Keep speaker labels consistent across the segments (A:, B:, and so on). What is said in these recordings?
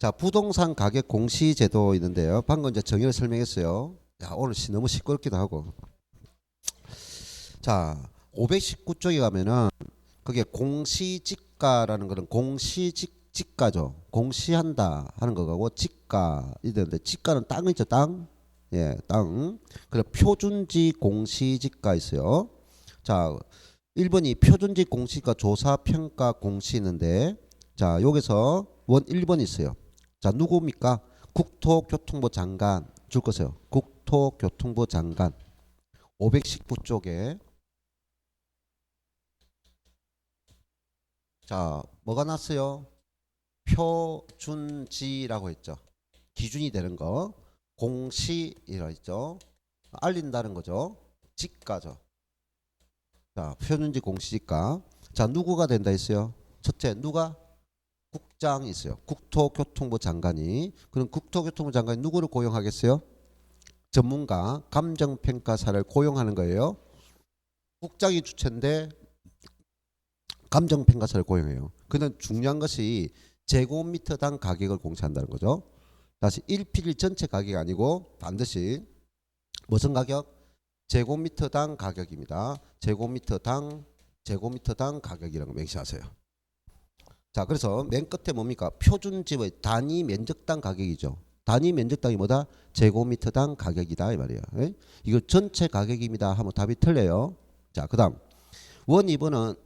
A: 자, 부동산 가격 공시 제도 있는데요. 방금 이제 정의를 설명했어요. 야, 오늘 너무 시끄럽기도 하고. 자, 519쪽에 가면은 그게 공시지가라는 거는 공시지가죠. 공시한다 하는 거고 지가 이런데 지가는 땅 있죠, 땅. 예, 땅. 그래 표준지 공시지가 있어요. 자, 1번이 표준지 공시가 조사 평가 공시 있는데 자, 여기서 1번 있어요. 자, 누구입니까? 국토교통부 장관 줄 거세요. 국토교통부 장관 519쪽에 자, 뭐가 났어요? 표준지라고 했죠. 기준이 되는 거. 공시이라 했죠. 알린다는 거죠. 지가죠. 자, 표준지 공시지가. 자, 누구가 된다 했어요? 첫째, 누가? 국장이 있어요. 국토교통부 장관이. 그럼 국토교통부 장관이 누구를 고용하겠어요? 전문가, 감정평가사를 고용하는 거예요. 국장이 주체인데 감정평가사를 고용해요. 그는 중요한 것이 제곱미터당 가격을 공시한다는 거죠. 다시 1필 전체 가격이 아니고 반드시 무슨 가격? 제곱미터당 가격입니다. 제곱미터당 가격이라는 거 명시하세요. 자, 그래서 맨 끝에 뭡니까? 표준지의 단위 면적당 가격이죠. 단위 면적당이 뭐다? 제곱미터당 가격이다 이 말이에요. 에? 이거 전체 가격입니다 하면 답이 틀려요. 자, 그다음 2번은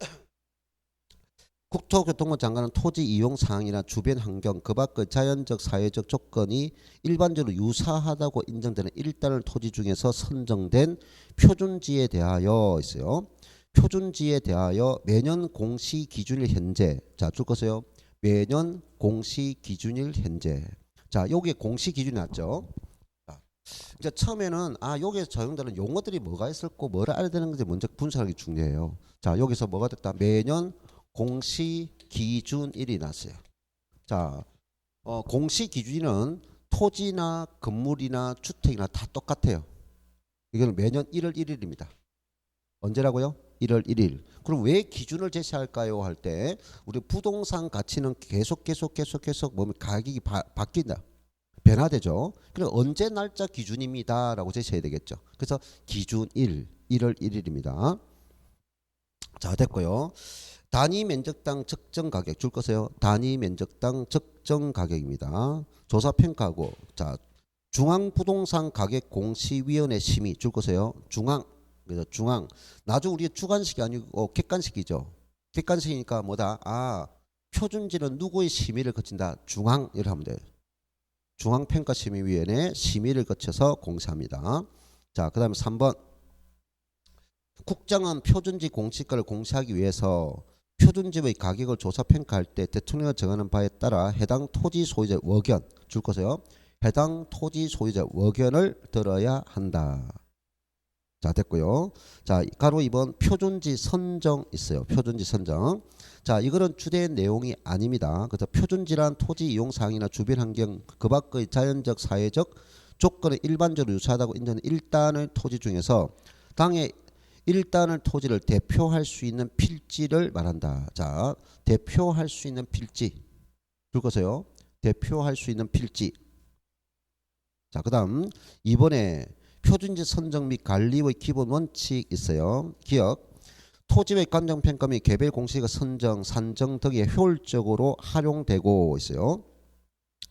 A: 국토교통부 장관은 토지 이용 사항이나 주변 환경, 그 밖의 자연적, 사회적 조건이 일반적으로 유사하다고 인정되는 일단을 토지 중에서 선정된 표준지에 대하여 있어요. 표준지에 대하여 매년 공시 기준일 현재. 자, 줄 거세요. 매년 공시 기준일 현재. 자, 여기에 공시 기준이 났죠. 자, 이제 처음에는 여기에서 적용되는 용어들이 뭐가 있을고 뭐를 알아야 되는 건지 먼저 분석하는 게 중요해요. 자, 여기서 뭐가 됐다? 매년 공시 기준일이 났어요. 자, 공시 기준일은 토지나 건물이나 주택이나 다 똑같아요. 이거는 매년 1월 1일입니다. 언제라고요? 1월 1일. 그럼 왜 기준을 제시할까요? 할 때 우리 부동산 가치는 계속 보면 가격이 바뀐다. 변화되죠. 그럼 언제 날짜 기준입니다라고 제시해야 되겠죠. 그래서 기준일 1월 1일입니다. 자, 됐고요. 단위 면적당 적정 가격 줄 거세요. 단위 면적당 적정 가격입니다. 조사 평가고 자, 중앙부동산 가격 공시위원회 심의 줄 거세요. 그래서 중앙. 나중 우리 주관식이 아니고 객관식이죠. 객관식이니까 뭐다? 표준지는 누구의 심의를 거친다? 중앙 이렇게 하면 돼요. 중앙평가심의위원회 심의를 거쳐서 공시합니다. 자, 그 다음에 3번. 국장은 표준지 공시가를 공시하기 위해서 표준지의 가격을 조사 평가할 때 대통령이 정하는 바에 따라 해당 토지 소유자 의견 줄 거세요. 해당 토지 소유자 의견을 들어야 한다. 자, 됐고요. 자, 가로 2번 표준지 선정 있어요. 표준지 선정. 자, 이거는 주된 내용이 아닙니다. 그래서 표준지란 토지 이용 사항이나 주변 환경 그 밖의 자연적 사회적 조건에 일반적으로 유사하다고 인정하는 일단의 토지 중에서 당의 일단의 토지를 대표할 수 있는 필지를 말한다. 자, 대표할 수 있는 필지 줄 거세요. 대표할 수 있는 필지. 자, 그 다음 이번에 표준지 선정 및 관리의 기본 원칙 있어요. 기억. 토지의 감정평가 및 개별 공시가 선정, 산정 등에 효율적으로 활용되고 있어요.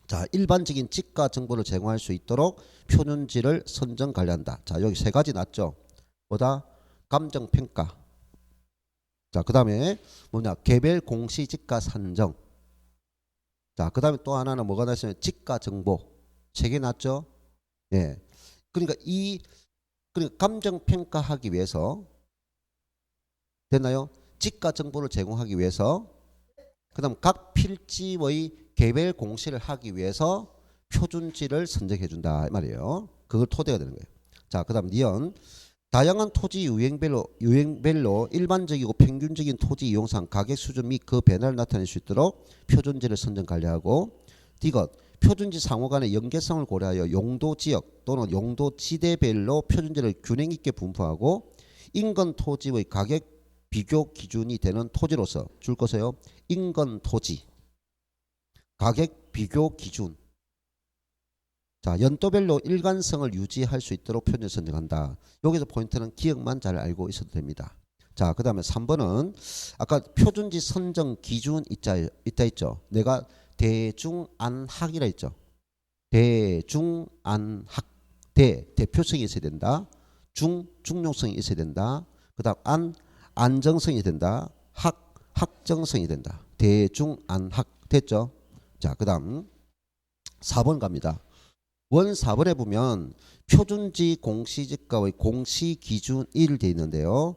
A: 자, 일반적인 지가 정보를 제공할 수 있도록 표준지를 선정 관리한다. 자, 여기 세 가지 났죠. 뭐다? 감정평가. 자, 그 다음에 뭐냐? 개별 공시지가 산정. 자, 그 다음에 또 하나는 뭐가 났어요? 지가 정보. 세 개 났죠? 예. 그러니까 그러니까 감정평가하기 위해서 됐나요? 지가 정보를 제공하기 위해서 그 다음 각 필지의 개별 공시를 하기 위해서 표준지를 선정해 준다 이 말이에요. 그걸 토대가 되는 거예요. 자, 그 다음 니은 다양한 토지 유형별로 일반적이고 평균적인 토지 이용상 가격 수준 및 그 변화를 나타낼 수 있도록 표준지를 선정 관리하고 디귿 표준지 상호 간의 연계성을 고려하여 용도 지역 또는 용도 지대별로 표준지를 균형 있게 분포하고 인근 토지의 가격 비교 기준이 되는 토지로서 줄 거세요. 인근 토지. 가격 비교 기준. 자, 연도별로 일관성을 유지할 수 있도록 표준을 선정한다. 여기서 포인트는 기억만 잘 알고 있어도 됩니다. 자, 그 다음에 3번은 아까 표준지 선정 기준 있다 있죠. 내가 대중안학이라 했죠. 대중안학. 대표성이 있어야 된다. 중용성이 있어야 된다. 그 다음 안정성이 된다. 학정성이 된다. 대중안학 됐죠. 자, 그 다음 4번 갑니다. 원 4번에 보면 표준지 공시지가의 공시기준 1일 되어 있는데요.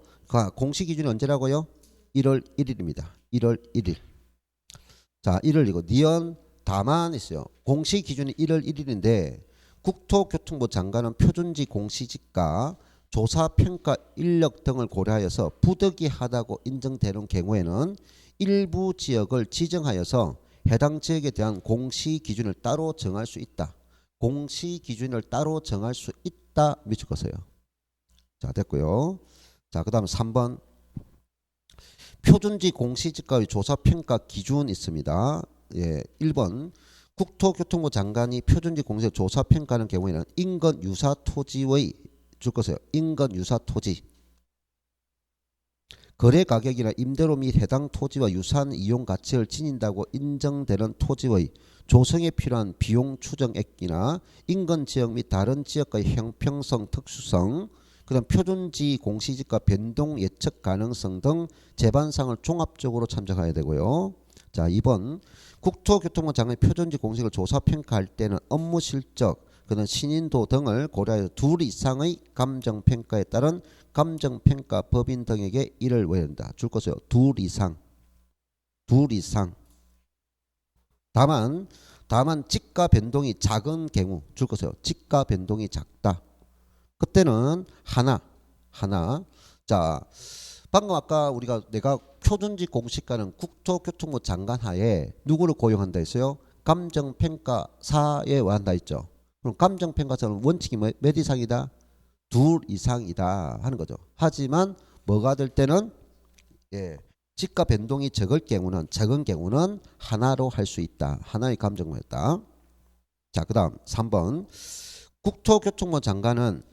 A: 공시기준이 언제라고요? 1월 1일입니다. 1월 1일. 자, 1월 이거 니은 다만 있어요. 공시기준이 1월 1일인데 국토교통부 장관은 표준지 공시지가 조사평가 인력 등을 고려하여서 부득이하다고 인정되는 경우에는 일부 지역을 지정하여서 해당 지역에 대한 공시기준을 따로 정할 수 있다. 공시기준을 따로 정할 수 있다. 밑줄 거세요. 자, 됐고요. 자, 그 다음 3번 표준지 공시지가의 조사평가 기준 있습니다. 예, 1번 국토교통부 장관이 표준지 공시를 조사평가하는 경우에는 인근 유사 토지의 줄 거세요. 인근 유사 토지 거래 가격이나 임대료 및 해당 토지와 유사한 이용 가치를 지닌다고 인정되는 토지의 조성에 필요한 비용 추정액이나 인근 지역 및 다른 지역과의 형평성, 특수성, 그다음 표준지 공시지가 변동 예측 가능성 등 재반상을 종합적으로 참작해야 되고요. 자, 2번 국토교통부 장관의 표준지 공시를 조사 평가할 때는 업무 실적, 그다음 신인도 등을 고려하여 둘 이상의 감정평가에 따른 감정평가 법인 등에게 이를 외운다. 줄 것이요. 둘 이상. 다만 지가 변동이 작은 경우 줄 것이요. 지가 변동이 작다. 그때는 하나. 자, 방금 아까 내가 표준지 공시가는 국토교통부 장관 하에 누구를 고용한다 했어요? 감정평가사에 한다 했죠. 그럼 감정평가사는 원칙이 몇 이상이다? 둘 이상이다 하는 거죠. 하지만 뭐가 될 때는 지가 변동이 적은 경우는 하나로 할 수 있다. 하나의 감정평가였다. 자, 그 다음 3번 국토교통부 장관은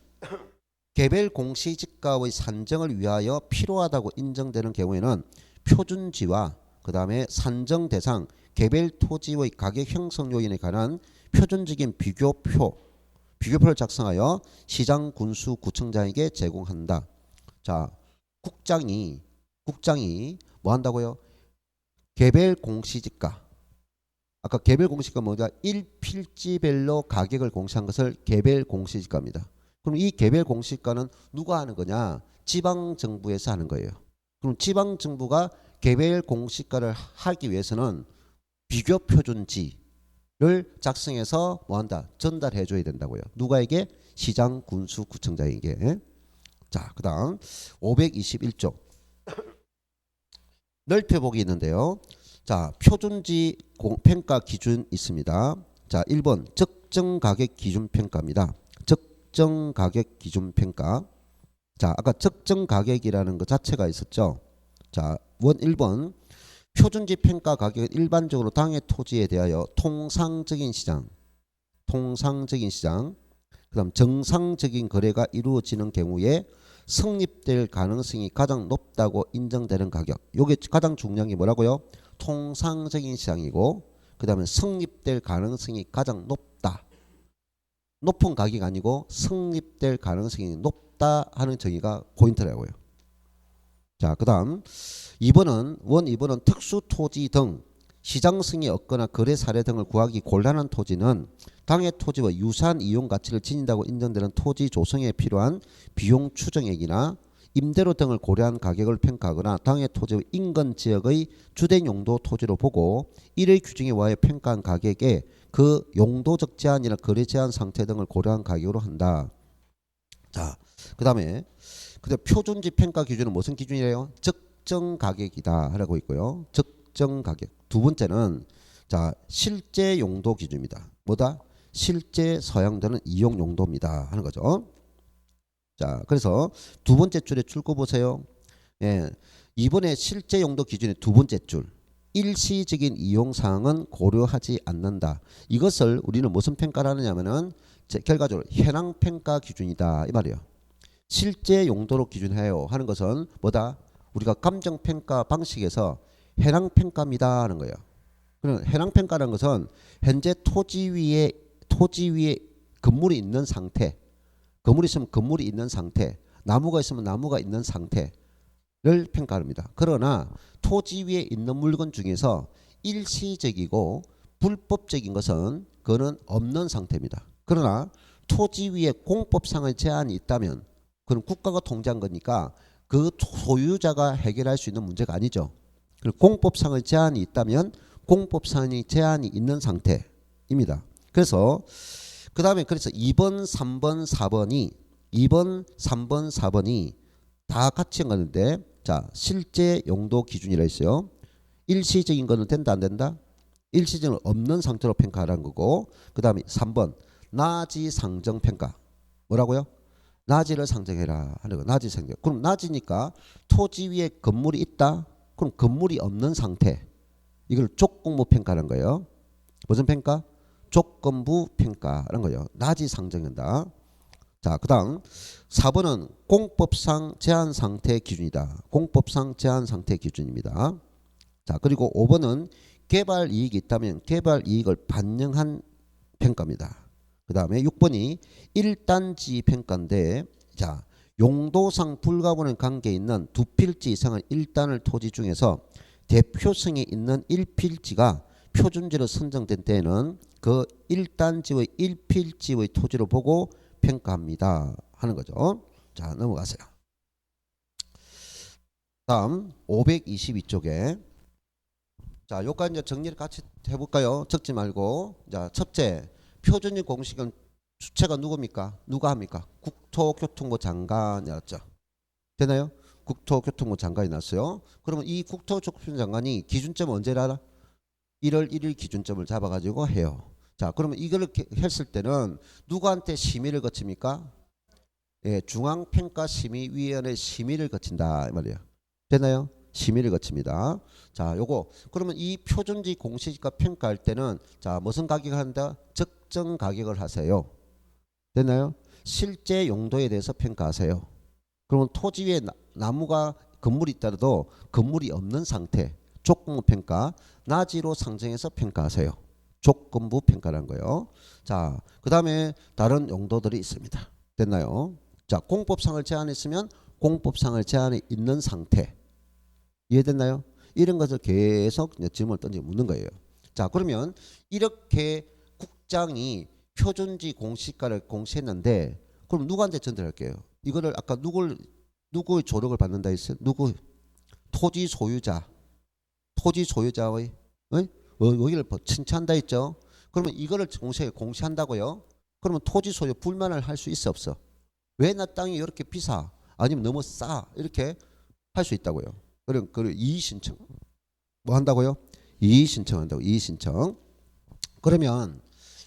A: 개별 공시지가의 산정을 위하여 필요하다고 인정되는 경우에는 표준지와 그 다음에 산정 대상 개별 토지의 가격 형성 요인에 관한 표준적인 비교표를 작성하여 시장 군수 구청장에게 제공한다. 자, 국장이 뭐 한다고요? 개별 공시지가. 아까 개별 공시지가 뭐냐? 1필지별로 가격을 공시한 것을 개별 공시지가입니다. 그럼 이 개별 공시지가는 누가 하는 거냐? 지방정부에서 하는 거예요. 그럼 지방정부가 개별 공시지가를 하기 위해서는 비교표준지를 작성해서 뭐한다? 전달해 줘야 된다고요. 누가에게? 시장 군수 구청장에게. 자, 그 다음 521조 넓혀보기 있는데요. 자, 표준지 평가 기준 있습니다. 자, 1번 적정가격 기준평가입니다. 적정가격 기준평가. 자, 아까 적정가격이라는 것 자체가 있었죠. 자, 1번 표준지 평가 가격은 일반적으로 당해 토지에 대하여 통상적인 시장, 그 다음 정상적인 거래가 이루어지는 경우에 성립될 가능성이 가장 높다고 인정되는 가격. 요게 가장 중요한 게 뭐라고요? 통상적인 시장이고 그 다음에 성립될 가능성이 가장 높다. 높은 가격이 아니고 성립될 가능성이 높다 하는 정의가 포인트라고요. 자, 그 다음 2번은 특수토지 등 시장성이 없거나 거래 사례 등을 구하기 곤란한 토지는 당해 토지와 유사한 이용 가치를 지닌다고 인정되는 토지 조성에 필요한 비용 추정액이나 임대료 등을 고려한 가격을 평가하거나 당해 토지의 인근 지역의 주된 용도 토지로 보고 이를 규정에 의하여 평가한 가격에 그 용도적 제한이나 거래 제한 상태 등을 고려한 가격으로 한다. 자, 그 다음에 표준지 평가 기준은 무슨 기준이래요? 적정 가격이다 하라고 있고요. 적정 가격. 두 번째는 자, 실제 용도 기준입니다. 뭐다? 실제 서양되는 이용 용도입니다 하는 거죠. 자, 그래서 두 번째 줄에 줄 거 보세요. 예, 이번에 실제 용도 기준의 두 번째 줄. 일시적인 이용사항은 고려하지 않는다. 이것을 우리는 무슨 평가를 하느냐면은 결과적으로 현황 평가 기준이다 이 말이에요. 실제 용도로 기준해요 하는 것은 뭐다? 우리가 감정 평가 방식에서 현황 평가입니다 하는 거예요. 그럼 현황 평가라는 것은 현재 토지 위에 건물이 있는 상태, 건물이 있으면 건물이 있는 상태, 나무가 있으면 나무가 있는 상태를 평가합니다. 그러나 토지 위에 있는 물건 중에서 일시적이고 불법적인 것은 그거는 없는 상태입니다. 그러나 토지 위에 공법상의 제한이 있다면 그건 국가가 통제한 거니까 그 소유자가 해결할 수 있는 문제가 아니죠. 그리고 공법상의 제한이 있다면 공법상의 제한이 있는 상태입니다. 그래서 그 다음에 그래서 2번, 3번, 4번이 다 같이 연관인데 자 실제 용도 기준이라 했어요. 일시적인 거는 된다 안 된다? 일시적은 없는 상태로 평가하라는 거고 그 다음에 3번 나지 상정 평가 뭐라고요? 나지를 상정해라 하는 거. 나지 상정. 그럼 나지니까 토지 위에 건물이 있다. 그럼 건물이 없는 상태. 이걸 조건부 평가라는 거예요. 무슨 평가? 조건부 평가라는 거예요. 나지 상정한다. 자, 그다음 4번은 공법상 제한 상태 기준이다. 공법상 제한 상태 기준입니다. 자, 그리고 5번은 개발 이익이 있다면 개발 이익을 반영한 평가입니다. 그 다음에 6번이 1단지 평가인데 자 용도상 불가분의 관계에 있는 두 필지 이상의 1단을 토지 중에서 대표성이 있는 1필지가 표준지로 선정된 때에는 그 1단지의 1필지의 토지를 보고 평가합니다 하는 거죠. 자 넘어가세요. 다음 522쪽에 자 요까지 이제 정리를 같이 해볼까요? 적지 말고 자 첫째 표준적 공식은 주체가 누굽니까? 누가 합니까? 국토교통부 장관이었죠. 되나요? 국토교통부 장관이 났어요. 그러면 이 국토교통부 장관이 기준점을 언제 알아? 1월 1일 기준점을 잡아가지고 해요. 자, 그러면 이걸 했을 때는 누구한테 심의를 거칩니까? 예, 중앙평가심의위원회 심의를 거친다 이 말이에요. 되나요? 심의를 거칩니다. 자, 요거 그러면 이 표준지 공시지가 평가할 때는 자 무슨 가격을 한다? 적정 가격을 하세요. 되나요? 실제 용도에 대해서 평가하세요. 그러면 토지 위에 나무가 건물이 있더라도 건물이 없는 상태 조건부 평가 나지로 상정해서 평가하세요. 조건부 평가라는 거예요. 자, 그 다음에 다른 용도들이 있습니다. 됐나요? 자, 공법상을 제한했으면 공법상을 제한이 있는 상태. 이해됐나요? 이런 것을 계속 질문을 던지고 묻는 거예요. 자, 그러면 이렇게 국장이 표준지 공시가를 공시했는데 그럼 누구한테 전달할게요? 이거를 아까 누구의 조력을 받는다 했어요? 누구? 토지 소유자의 여기를 칭찬한다 했죠? 그러면 이거를 공시한다고요? 그러면 토지 소유 불만을 할 수 있어 없어? 왜 나 땅이 이렇게 비싸? 아니면 너무 싸? 이렇게 할 수 있다고요. 그럼 이의 신청 뭐 한다고요? 이의 신청한다고. 이의 신청. 그러면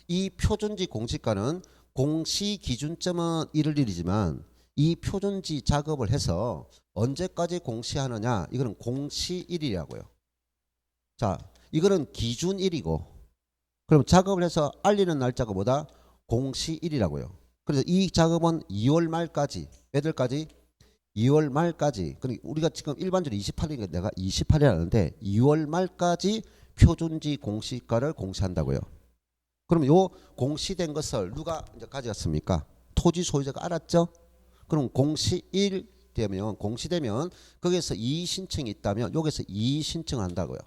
A: 이 표준지 공시가는 공시 기준점은 1월이지만 이 표준지 작업을 해서 언제까지 공시하느냐? 이거는 공시일이라고요. 자, 이거는 기준일이고 그럼 작업을 해서 알리는 날짜가 뭐다? 공시일이라고요. 그래서 이 작업은 2월 말까지 애들까지 2월 말까지 그러니까 우리가 지금 일반적으로 28일이니까 내가 28일 하는데 2월 말까지 표준지 공시가를 공시한다고요. 그럼 요 공시된 것을 누가 이제 가져갔습니까? 토지 소유자가 알았죠? 그럼 공시일 되면 공시되면 거기에서 이의 신청이 있다면 여기서 이의 신청을 한다고요.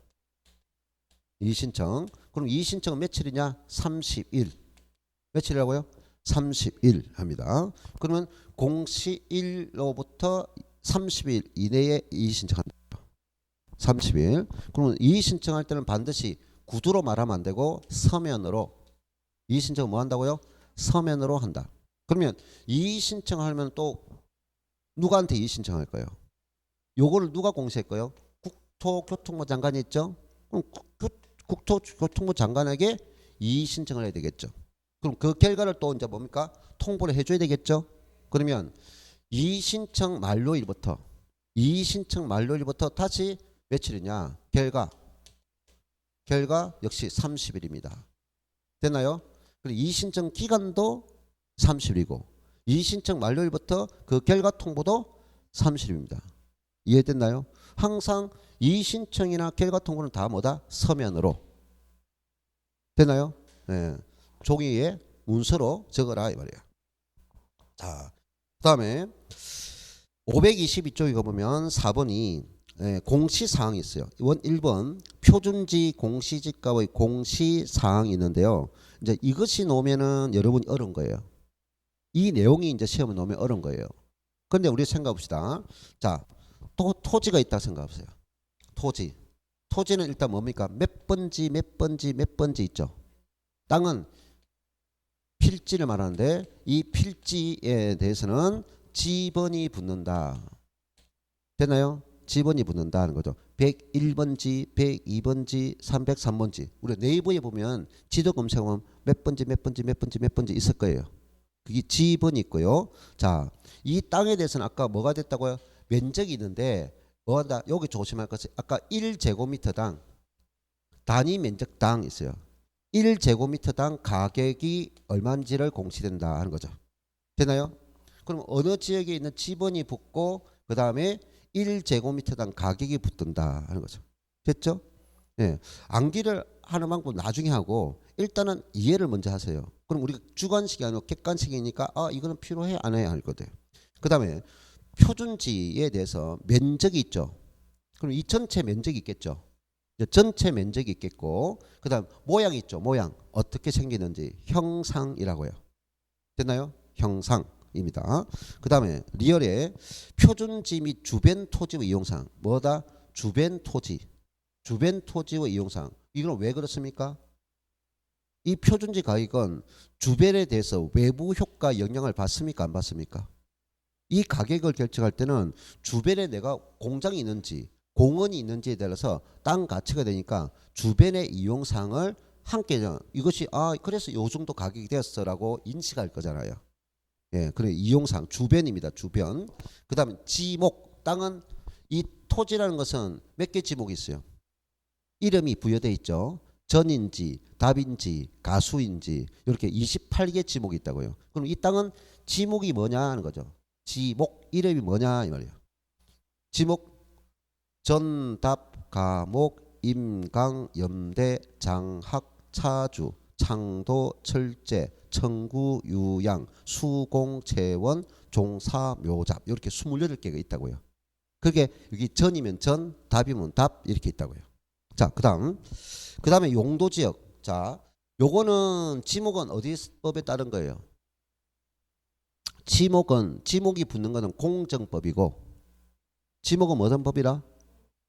A: 이의 신청. 그럼 이의 신청은 며칠이냐? 30일. 며칠이라고요? 30일 합니다. 그러면 공시일로부터 30일 이내에 이의 신청한다. 30일. 그러면 이의 신청할 때는 반드시 구두로 말하면 안 되고 서면으로. 이의 신청은 뭐 한다고요? 서면으로 한다. 그러면 이의 신청하면 또 누구한테 이의 신청할 거예요? 요거를 누가 공시할까요? 국토교통부 장관이 있죠? 그럼 국토교통부 장관에게 이의 신청을 해야 되겠죠. 그럼 그 결과를 또 이제 뭡니까? 통보를 해줘야 되겠죠. 그러면 이의 신청 만료일부터 다시 며칠이냐? 결과 결과 역시 30일입니다. 됐나요? 그리고 이의신청 기간도 30일이고 이의신청 만료일부터 그 결과 통보도 30일입니다. 이해됐나요? 항상 이의신청이나 결과 통보는 다 뭐다? 서면으로. 됐나요? 네. 종이에 문서로 적어라 이 말이에요. 자, 그 다음에 522쪽에 가보면 4번이 공시사항이 있어요. 1번 표준지 공시지가의 공시사항이 있는데요. 이제 이것이 놓으면은 여러분이 어려운 거예요. 이 내용이 이제 시험에 놓으면 어려운 거예요. 그런데 우리 생각해 봅시다. 자, 또 토지가 있다 생각해보세요. 토지. 토지는 일단 뭡니까? 몇 번지 있죠. 땅은 필지를 말하는데 이 필지에 대해서는 지번이 붙는다. 됐나요? 지번이 붙는다는 거죠. 101번지, 102번지, 303번지. 우리 네이버에 보면 지도 검색하면 몇 번지 있을 거예요. 그게 지번이 있고요. 자, 이 땅에 대해서는 아까 뭐가 됐다고요? 면적이 있는데 뭐한다? 여기 조심할 것은 아까 1제곱미터당 단위 면적당 있어요. 1제곱미터당 가격이 얼마인지를 공시된다 하는 거죠. 되나요? 그럼 어느 지역에 있는 지번이 붙고 그 다음에 1제곱미터당 가격이 붙는다 하는 거죠. 됐죠? 예. 암기를 하는 방법 나중에 하고 일단은 이해를 먼저 하세요. 그럼 우리가 주관식이 아니고 객관식이니까 아 이거는 필요해 안 해야 할 거예요. 그 다음에 표준지에 대해서 면적이 있죠. 그럼 이 전체 면적이 있겠죠. 전체 면적이 있겠고 그 다음 모양이 있죠. 모양 어떻게 생기는지 형상이라고요. 됐나요? 형상입니다. 그 다음에 리얼의 표준지 및 주변 토지의 이용상 뭐다? 주변 토지의 이용상. 이건 왜 그렇습니까? 이 표준지 가격은 주변에 대해서 외부 효과 영향을 받습니까? 안 받습니까? 이 가격을 결정할 때는 주변에 내가 공장이 있는지 공원이 있는지에 따라서 땅 가치가 되니까 주변의 이용상을 함께 이것이 아 그래서 요 정도 가격이 되었어라고 인식할 거잖아요. 예, 그래 이용상 주변입니다. 주변. 그다음에 지목 땅은 이 토지라는 것은 몇 개 지목이 있어요. 이름이 부여돼 있죠. 전인지, 답인지, 가수인지 이렇게 28개 지목이 있다고요. 그럼 이 땅은 지목이 뭐냐 하는 거죠. 지목 이름이 뭐냐 이 말이에요. 지목 전답, 가목, 임강, 염대, 장학, 차주, 창도, 철제, 청구, 유양, 수공, 채원, 종사, 묘잡 이렇게 28개가 있다고요. 그게 여기 전이면 전, 답이면 답 이렇게 있다고요. 자, 그다음에 용도지역. 자, 요거는 지목은 어디 법에 따른 거예요? 지목이 붙는 거는 공정법이고 지목은 무슨 법이라?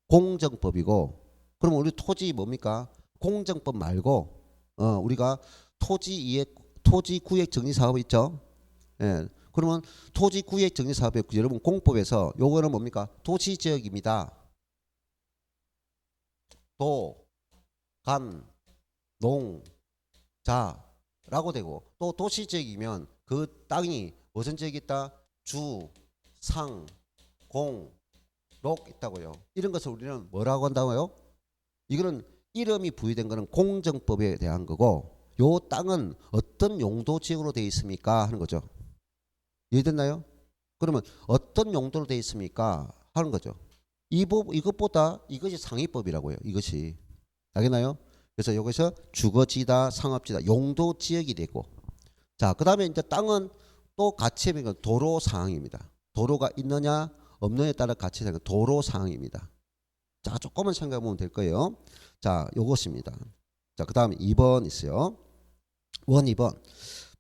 A: 공정법이고 그럼 우리 토지 뭡니까? 공정법 말고 우리가 토지 구획 정리 사업 있죠? 예. 그러면 토지 구획 정리 사업에 여러분 공법에서 요거는 뭡니까? 도시 지역입니다. 도, 간, 농, 자라고 되고 또 도시 지역이면 그 땅이 무슨 지역이 있다? 주, 상, 공, 록 있다고요. 이런 것을 우리는 뭐라고 한다고요? 이거는 이름이 부여된 거는 공정법에 대한 거고 요 땅은 어떤 용도 지역으로 되어 있습니까? 하는 거죠. 이해됐나요? 그러면 어떤 용도로 되어 있습니까? 하는 거죠. 이것보다 이것이 상위법이라고요. 이것이. 알겠나요? 그래서 여기서 주거지다, 상업지다, 용도 지역이 되고 자, 그 다음에 이제 땅은 또 가치의 도로 상황입니다. 도로가 있느냐 없느냐에 따라 가치 되는 도로 상황입니다. 자, 조금만 생각해 보면 될 거예요. 자, 요것입니다. 자, 그 다음에 2번 있어요. 2번.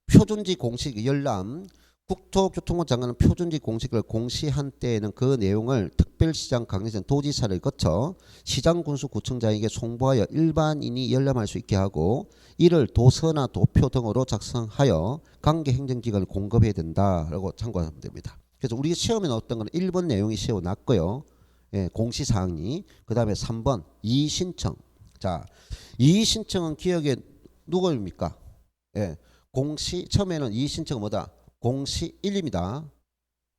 A: 표준지 공식 열람. 국토교통부 장관은 표준지 공식을 공시한 때에는 그 내용을 특별시장 강제전 도지사를 거쳐 시장군수구청장에게 송부하여 일반인이 열람할 수 있게 하고 이를 도서나 도표 등으로 작성하여 관계행정기관에 공급해야 된다라고 참고하면 됩니다. 그래서 우리 시험에 나왔던 건 1번 내용이 시험에 났고요. 예, 공시사항이. 그 다음에 3번 이의신청. 자, 이의신청은 기억에 누구입니까? 예, 처음에는 이의신청은 뭐다? 공시 1입니다.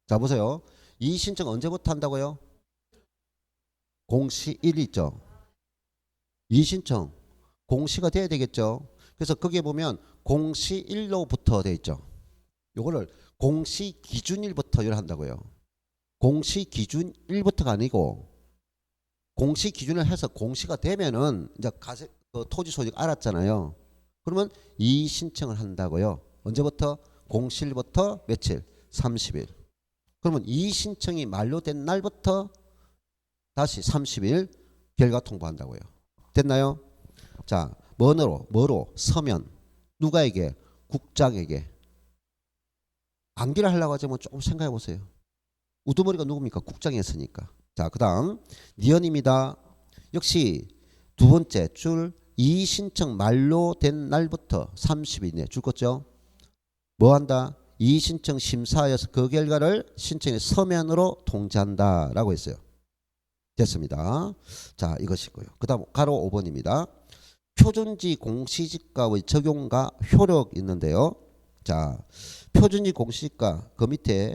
A: 자, 보세요. 이의신청 언제부터 한다고요? 공시 1 있죠. 이의신청 공시가 돼야 되겠죠. 그래서 거기에 보면 공시일로부터 돼 있죠. 요거를 공시 기준일부터 한다고요. 공시 기준일부터가 아니고 공시 기준을 해서 공시가 되면은 이제 토지 소유자 알았잖아요. 그러면 이 신청을 한다고요. 언제부터? 공시일부터 며칠? 30일. 그러면 이 신청이 만료된 날부터 다시 30일 결과 통보한다고요. 됐나요? 자, 뭐로? 서면. 누가에게? 국장에게. 암기를 하려고 하자면 조금 생각해 보세요. 우두머리가 누굽니까? 국장이었으니까. 자, 그 다음 니은입니다. 역시 두 번째 줄 이 신청 만료된 날부터 30일 내에 줄 거죠. 뭐 한다? 이 신청 심사하여서 그 결과를 신청의 서면으로 통지한다라고 했어요. 됐습니다. 자, 이것이고요. 그 다음 가로 5번입니다. 표준지 공시지가의 적용과 효력 있는데요. 자, 표준지 공시지가 그 밑에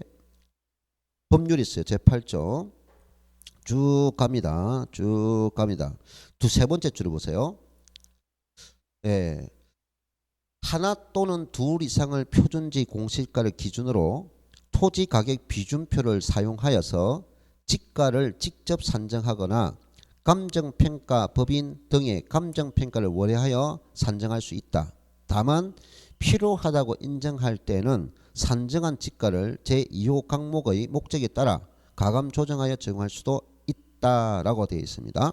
A: 법률이 있어요. 제8조 쭉 갑니다. 쭉 갑니다. 세 번째 줄을 보세요. 예. 하나 또는 둘 이상을 표준지 공시지가를 기준으로 토지 가격 비준표를 사용하여서 지가를 직접 산정하거나 감정평가 법인 등의 감정평가를 월회하여 산정할 수 있다. 다만 필요하다고 인정할 때는 산정한 지가를 제2호 항목의 목적에 따라 가감 조정하여 적용할 수도 있다라고 되어 있습니다.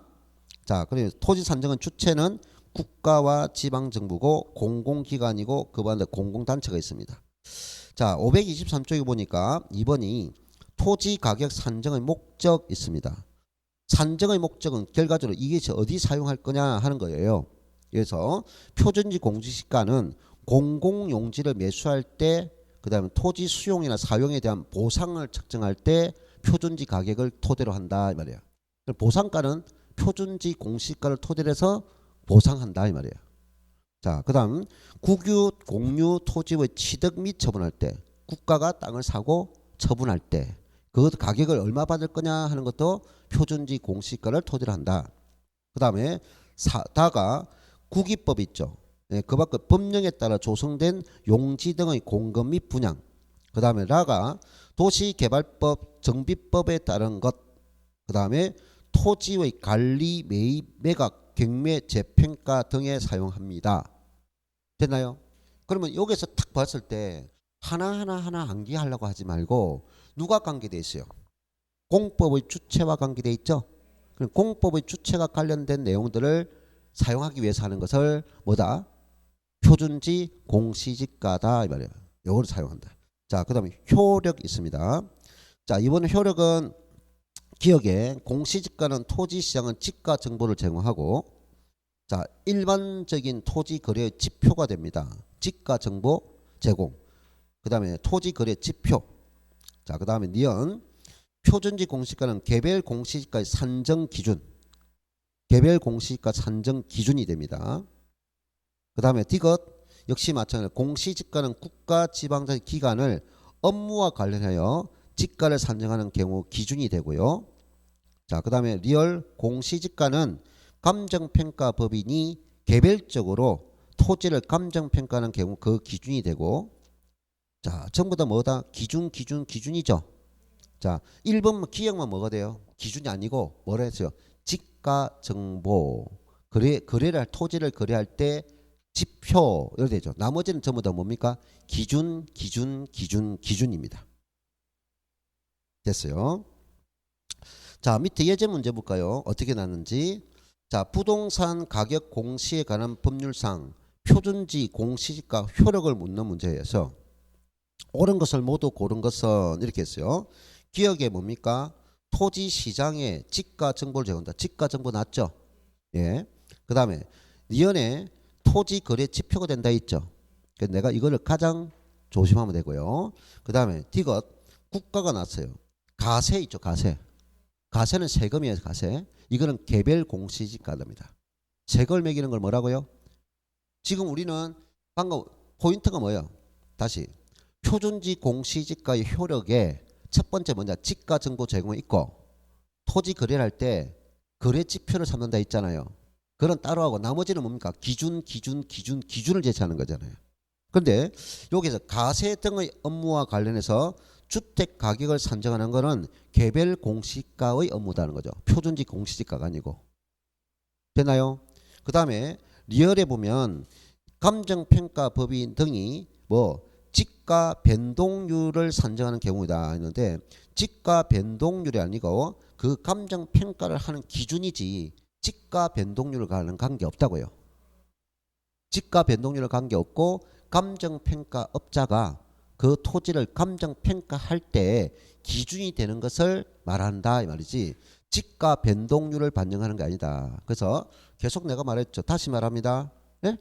A: 자, 그래서 토지 산정은 주체는 국가와 지방정부고 공공기관이고 그 반대 공공단체가 있습니다. 자, 523쪽에 보니까 2번이 토지 가격 산정의 목적 있습니다. 산정의 목적은 결과적으로 이것이 어디 사용할 거냐 하는 거예요. 그래서 표준지 공시지가는 공공용지를 매수할 때 그다음에 토지 수용이나 사용에 대한 보상을 측정할 때 표준지 가격을 토대로 한다 이 말이에요. 보상가는 표준지 공시지가를 토대로 해서 보상한다 이 말이에요. 자, 그다음 국유 공유 토지의 취득 및 처분할 때 국가가 땅을 사고 처분할 때 그 가격을 얼마 받을 거냐 하는 것도 표준지 공시지가를 토대로 한다. 그다음에 다가 국유법 있죠. 네, 그 밖에 법령에 따라 조성된 용지 등의 공급 및 분양. 그다음에 라가 도시개발법 정비법에 따른 것. 그다음에 토지의 관리 매입 매각 경매 재평가 등에 사용합니다. 됐나요? 그러면 여기서 탁 봤을 때 하나하나 암기하려고 하지 말고 누가 관계되어 있어요? 공법의 주체와 관계되어 있죠? 그럼 공법의 주체가 관련된 내용들을 사용하기 위해서 하는 것을 뭐다? 표준지 공시지가다 이 말이에요. 이걸 사용한다. 자, 그 다음에 효력 있습니다. 자, 이번 효력은 기억에 공시지가는 토지시장은 지가 정보를 제공하고 자, 일반적인 토지 거래 지표가 됩니다. 지가 정보 제공. 그 다음에 토지 거래 지표. 자, 그 다음에 니은 표준지 공시지가는 개별 공시지가의 산정 기준. 개별 공시지가 산정 기준이 됩니다. 그 다음에 디귿 역시 마찬가지로 공시지가는 국가 지방자치 기관을 업무와 관련하여 지가를 산정하는 경우 기준이 되고요. 자, 그 다음에 리얼 공시지가는 감정평가 법인이 개별적으로 토지를 감정평가하는 경우 그 기준이 되고 자, 전부 다 뭐다? 기준이죠. 자, 1번 기억만 뭐가 돼요? 기준이 아니고 뭐라 했어요? 지가 정보. 거래를 할 토지를 거래할 때 지표 이렇게 되죠. 나머지는 전부 다 뭡니까? 기준입니다. 됐어요. 자, 밑에 예제 문제 볼까요? 어떻게 나는지. 자, 부동산 가격 공시에 관한 법률상 표준지 공시지가 효력을 묻는 문제에서 옳은 것을 모두 고른 것은 이렇게 했어요. 기억에 뭡니까? 토지 시장에 지가 정보를 제공한다. 지가 정보 났죠? 예. 그 다음에 니은에 토지 거래 지표가 된다 있죠. 그래서 내가 이거를 가장 조심하면 되고요. 그 다음에 디귿 국가가 났어요. 가세 있죠. 가세는 세금이에요. 가세. 이거는 개별 공시지가입니다. 세금을 매기는 걸 뭐라고요? 지금 우리는 방금 포인트가 뭐예요? 다시 표준지 공시지가의 효력에 첫 번째 먼저 지가 정보 제공이 있고 토지 거래를 할 때 거래 지표를 삼는다 있잖아요. 그건 따로 하고 나머지는 뭡니까? 기준을 제시하는 거잖아요. 그런데 여기서 가세 등의 업무와 관련해서 주택 가격을 산정하는 거는 개별 공시가의 업무다는 거죠. 표준지 공시지가가 아니고. 되나요? 그 다음에 리얼에 보면 감정평가 법인 등이 뭐 지가 변동률을 산정하는 경우이다 했는데 지가 변동률이 아니고 그 감정평가를 하는 기준이지 지가 변동률을 가는 관계 없다고요. 지가 변동률을 관계 없고 감정평가업자가 그 토지를 감정평가할 때 기준이 되는 것을 말한다 이 말이지 지가 변동률을 반영하는 게 아니다. 그래서 계속 내가 말했죠. 다시 말합니다. 네?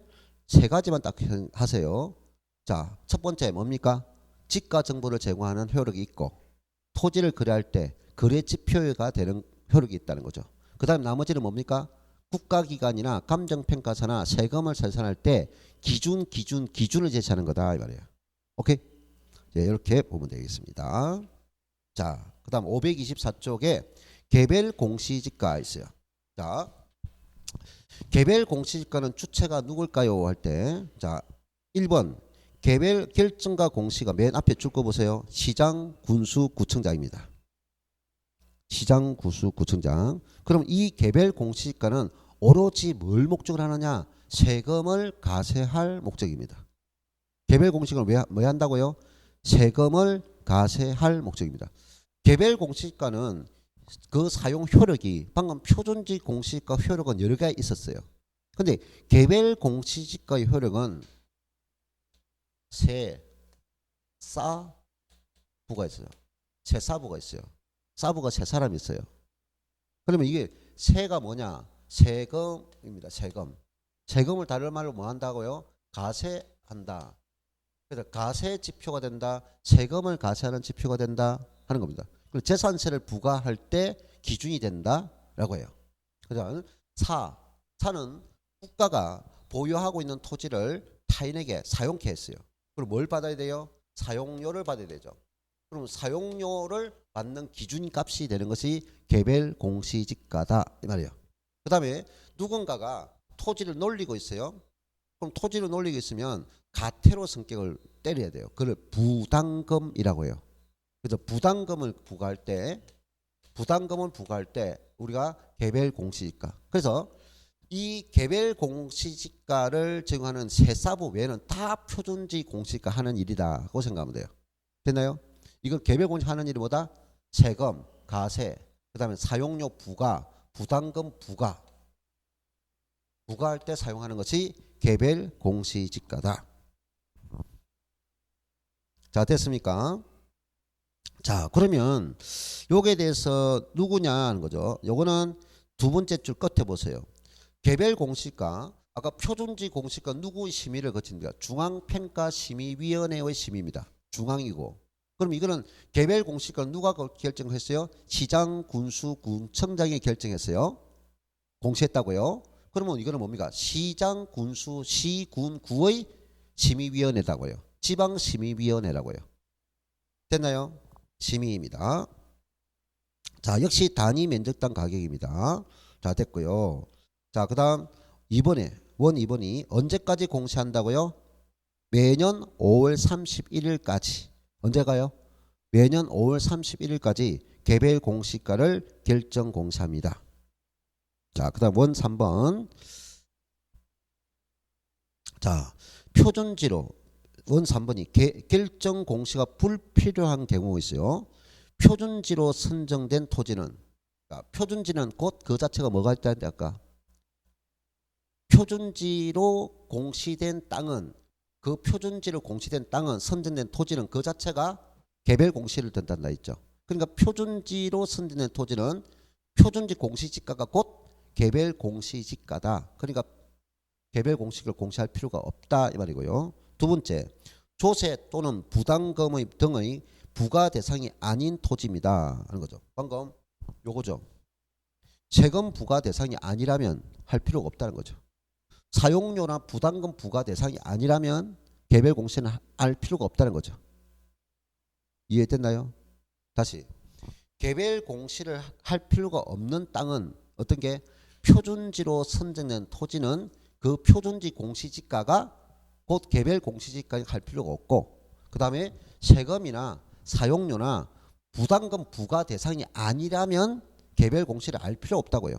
A: 세 가지만 딱 하세요. 자, 첫 번째 뭡니까? 지가 정보를 제공하는 효력이 있고 토지를 거래할 때 거래 지표가 되는 효력이 있다는 거죠. 그 다음 나머지는 뭡니까? 국가기관이나 감정평가사나 세금을 생산할 때 기준을 제시하는 거다 이 말이에요. 오케이? 네, 이렇게 보면 되겠습니다. 자, 그 다음 524쪽에 개별 공시지가 있어요. 자, 개별 공시지가는 주체가 누굴까요? 할 때, 자, 1번 개별 결정과 공시가 맨 앞에 줄 거 보세요. 시장, 군수, 구청장입니다. 시장, 군수, 구청장. 그럼 이 개별 공시지가는 오로지 뭘 목적으로 하느냐? 세금을 가세할 목적입니다. 개별 공시지가는 왜 한다고요? 세금을 가세할 목적입니다. 개별 공시지가는 그 사용 효력이 방금 표준지 공시지가 효력은 여러 개 있었어요. 근데 개별 공시지가의 효력은 세사부가 있어요. 세사부가 있어요. 사부가 세 사람이 있어요. 그러면 이게 세가 뭐냐? 세금입니다. 세금. 세금을 다른 말로 뭐 한다고요? 가세한다. 그래서 가세 지표가 된다. 세금을 가세하는 지표가 된다 하는 겁니다. 그리고 재산세를 부과할 때 기준이 된다라고 해요. 그래서 사는 국가가 보유하고 있는 토지를 타인에게 사용케 했어요. 그럼 뭘 받아야 돼요? 사용료를 받아야 되죠. 그럼 사용료를 받는 기준값이 되는 것이 개별 공시지가다 이 말이에요. 그 다음에 누군가가 토지를 놀리고 있어요. 그럼 토지를 놀리고 있으면 가태료 성격을 때려야 돼요. 그걸 부담금이라고 해요. 그래서 부담금을 부과할 때 우리가 개별 공시지가. 그래서 이 개별 공시지가를 제공하는 세사부 외에는 다 표준지 공시지가 하는 일이다고 생각하면 돼요. 됐나요? 이건 개별 공시 하는 일이 뭐다? 세금, 가세, 그 다음에 사용료 부과, 부담금 부과할 때 사용하는 것이 개별 공시지가다. 자, 됐습니까? 자, 그러면 요게 대해서 누구냐 하는 거죠. 요거는 두 번째 줄 끝에 보세요. 개별 공시가 아까 표준지 공시가 누구의 심의를 거칩니까? 중앙평가심의위원회의 심의입니다. 중앙이고. 그럼 이거는 개별 공시가 누가 결정했어요? 시장, 군수, 구청장이 결정했어요. 공시했다고요. 그러면 이거는 뭡니까? 시장, 군수, 시, 군, 구의 심의위원회다고요. 지방심의위원회라고요. 됐나요? 심의입니다. 자, 역시 단위 면적당 가격입니다. 자, 됐고요. 자, 그 다음 2번이 언제까지 공시한다고요? 매년 5월 31일까지. 언제가요? 매년 5월 31일까지 개별 공시가를 결정 공시합니다. 자, 그 다음 3번. 자, 표준지로 3번이 결정 공시가 불필요한 경우가 있어요. 표준지로 선정된 토지는, 그러니까 표준지는 곧 그 자체가 뭐가 있다는데 아까 표준지로 공시된 땅은, 그 표준지로 공시된 땅은, 선정된 토지는 그 자체가 개별 공시를 든단다 했죠. 그러니까 표준지로 선정된 토지는 표준지 공시지가가 곧 개별 공시지가다. 그러니까 개별 공시를 공시할 필요가 없다 이 말이고요. 두 번째, 조세 또는 부담금 등의 부과 대상이 아닌 토지입니다 하는 거죠. 방금 요거죠. 세금 부과 대상이 아니라면 할 필요가 없다는 거죠. 사용료나 부담금 부과 대상이 아니라면 개별 공시는 할 필요가 없다는 거죠. 이해됐나요? 다시, 개별 공시를 할 필요가 없는 땅은 어떤 게 표준지로 선정된 토지는 그 표준지 공시지가가 곧 개별 공시지가를 할 필요가 없고, 그 다음에 세금이나 사용료나 부담금 부과 대상이 아니라면 개별 공시를 알 필요 없다고요.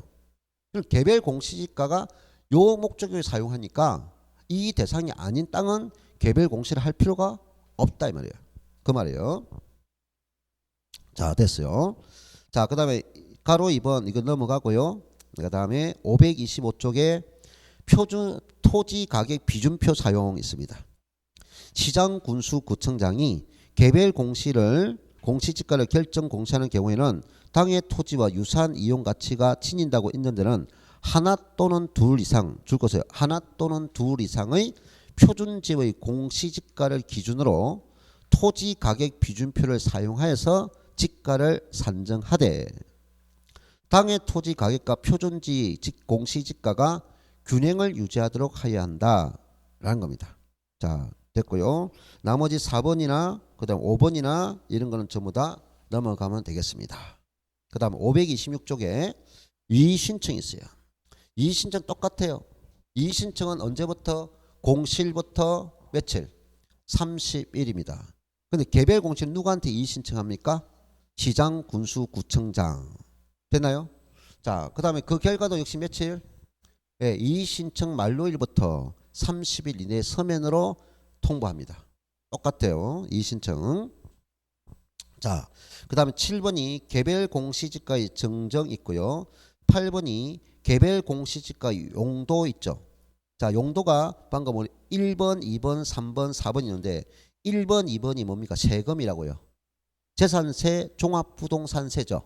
A: 개별 공시지가가 요 목적을 사용하니까 이 대상이 아닌 땅은 개별 공시를 할 필요가 없다 이 말이에요. 그 말이에요. 자, 됐어요. 자, 그 다음에 가로 2번 이거 넘어가고요. 그 다음에 525쪽에 표준 토지 가격 비준표 사용 있습니다. 시장 군수 구청장이 개별 공시를 공시지가를 결정 공시하는 경우에는 당해 토지와 유사한 이용 가치가 치닌다고 있는 데는 하나 또는 둘 이상 줄 것이요. 하나 또는 둘 이상의 표준지의 공시지가를 기준으로 토지 가격 비준표를 사용하여서 지가를 산정하되 당해 토지 가격과 표준지 공시지가가 균형을 유지하도록 하여야 한다라는 겁니다. 자, 됐고요. 나머지 4번이나 그다음 5번이나 이런 거는 전부 다 넘어가면 되겠습니다. 그다음 526쪽에 이의신청이 있어요. 이의신청 똑같아요. 이의신청은 언제부터? 공실부터 며칠? 30일입니다. 근데 개별 공시는 누구한테 이의신청합니까? 시장, 군수, 구청장. 됐나요? 자, 그 다음에 그 결과도 역시 며칠? 네, 이의신청 만료일부터 30일 이내 서면으로 통보합니다. 똑같아요. 이의신청. 자, 그 다음에 7번이 개별 공시지가의 정정 있고요. 8번이 개별 공시지가 용도 있죠. 자, 용도가 방금 우리 1번, 2번, 3번, 4번 있는데 1번, 2번이 뭡니까? 세금이라고요. 재산세, 종합부동산세죠.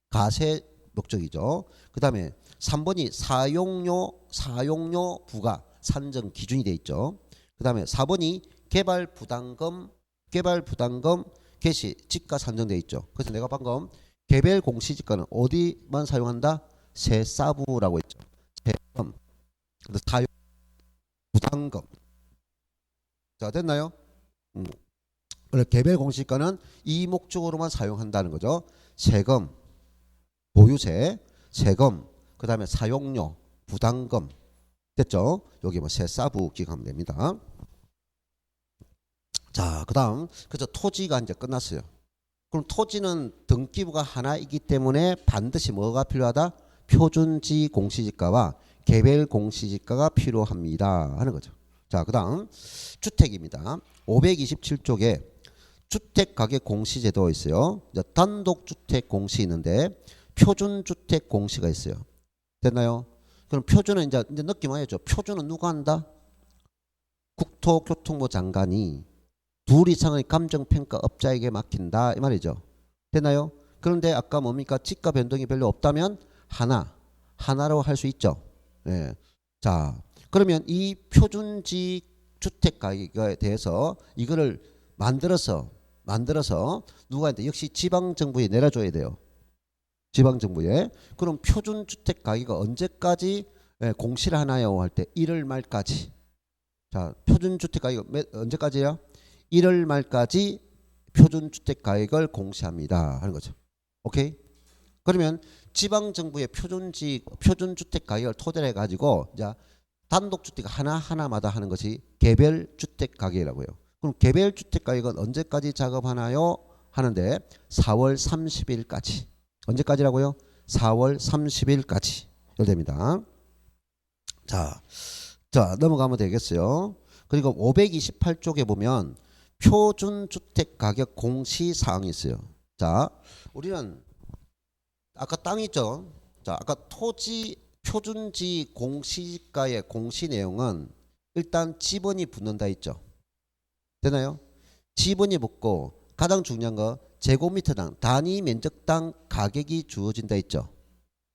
A: 가세 목적이죠. 그 다음에 3번이 사용료 부과 산정 기준이 돼 있죠. 그 다음에 4번이 개발부담금 개시 지가 산정돼 있죠. 그래서 내가 방금 개별 공시지가는 어디만 사용한다? 세사부라고 했죠. 세금, 사용, 부담금. 자, 됐나요? 그래, 개별 공시지가는 이 목적으로만 사용한다는 거죠. 세금, 보유세, 세금, 그 다음에 사용료, 부담금. 됐죠? 여기 뭐 세사부 기억하면 됩니다. 자, 그 다음 그래서 토지가 이제 끝났어요. 그럼 토지는 등기부가 하나이기 때문에 반드시 뭐가 필요하다? 표준지 공시지가와 개별 공시지가가 필요합니다 하는 거죠. 자, 그 다음 주택입니다. 527쪽에 주택가격 공시제도 있어요. 단독주택 공시 있는데 표준주택 공시가 있어요. 됐나요? 그럼 표준은 이제 느낌 와야죠. 표준은 누가 한다? 국토교통부 장관이 둘 이상의 감정평가업자에게 맡긴다 이 말이죠. 됐나요? 그런데 아까 뭡니까? 지가 변동이 별로 없다면 하나로 할 수 있죠. 네. 자, 그러면 이 표준지 주택 가격에 대해서 이거를 만들어서 누구한테? 역시 지방정부에 내려줘야 돼요. 지방정부에. 그럼 표준주택 가격이 언제까지 공시를 하나요? 할 때 1월 말까지. 자, 표준주택 가격 언제까지요? 1월 말까지 표준주택 가격을 공시합니다 하는 거죠. 오케이? 그러면 지방정부의 표준주택 가격을 토대로 해가지고 이제 단독주택 하나마다 하는 것이 개별주택 가격이라고요. 그럼 개별주택 가격은 언제까지 작업하나요? 하는데 4월 30일까지. 언제까지라고요? 4월 30일까지 됩니다. 자, 넘어가면 되겠어요. 그리고 528쪽에 보면 표준주택 가격 공시사항이 있어요. 자, 우리는 아까 땅 있죠. 자, 아까 토지 표준지 공시지가의 공시 내용은 일단 지번이 붙는다 했죠. 되나요? 지번이 붙고 가장 중요한 거 제곱미터당 단위 면적당 가격이 주어진다 했죠.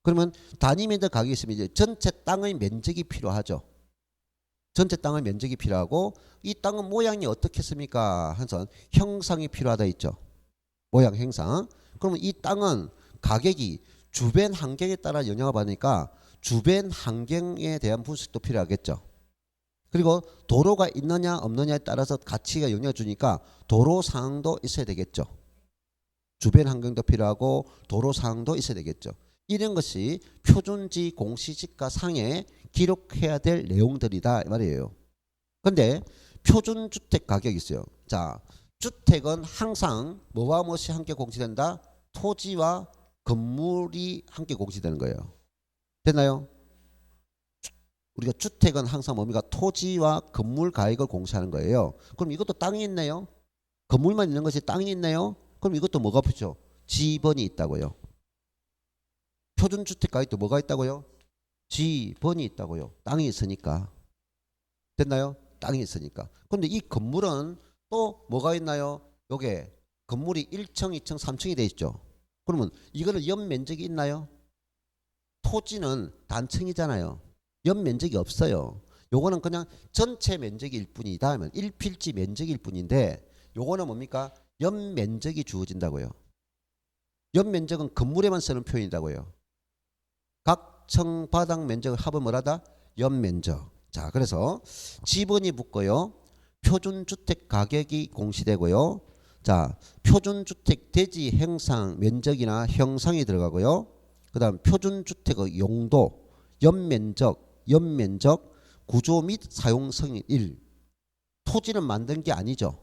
A: 그러면 단위 면적 가격이 있으면 이제 전체 땅의 면적이 필요하죠. 전체 땅의 면적이 필요하고 이 땅은 모양이 어떻겠습니까? 한선 형상이 필요하다 했죠. 모양 형상. 그러면 이 땅은 가격이 주변 환경에 따라 영향을 받으니까 주변 환경에 대한 분석도 필요하겠죠. 그리고 도로가 있느냐 없느냐에 따라서 가치가 영향을 주니까 도로 상황도 있어야 되겠죠. 주변 환경도 필요하고 도로 상황도 있어야 되겠죠. 이런 것이 표준지 공시지가 상에 기록해야 될 내용들이다 이 말이에요. 근데 표준주택 가격이 있어요. 자, 주택은 항상 뭐와 무엇이 함께 공시된다? 토지와 건물이 함께 공시되는 거예요. 됐나요? 우리가 주택은 항상 뭡니까? 토지와 건물 가액을 공시하는 거예요. 그럼 이것도 땅이 있네요. 건물만 있는 것이 땅이 있네요. 그럼 이것도 뭐가 붙죠? 지번이 있다고요. 표준주택 가격도 뭐가 있다고요? 지번이 있다고요. 땅이 있으니까. 됐나요? 땅이 있으니까. 그런데 이 건물은 또 뭐가 있나요? 요게 건물이 1층, 2층, 3층이 돼 있죠. 그러면 이거는 연면적이 있나요? 토지는 단층이잖아요. 연면적이 없어요. 요거는 그냥 전체 면적일 뿐이다 하면 1필지 면적일 뿐인데 요거는 뭡니까? 연면적이 주어진다고요. 연면적은 건물에만 쓰는 표현이라고요. 각 층 바닥 면적을 합을 뭐라다? 연면적. 자, 그래서 지번이 붙고요. 표준주택 가격이 공시되고요. 자, 표준주택 대지 형상 면적이나 형상이 들어가고요. 그 다음 표준주택의 용도, 연면적, 구조 및 사용성인 1. 토지는 만든 게 아니죠.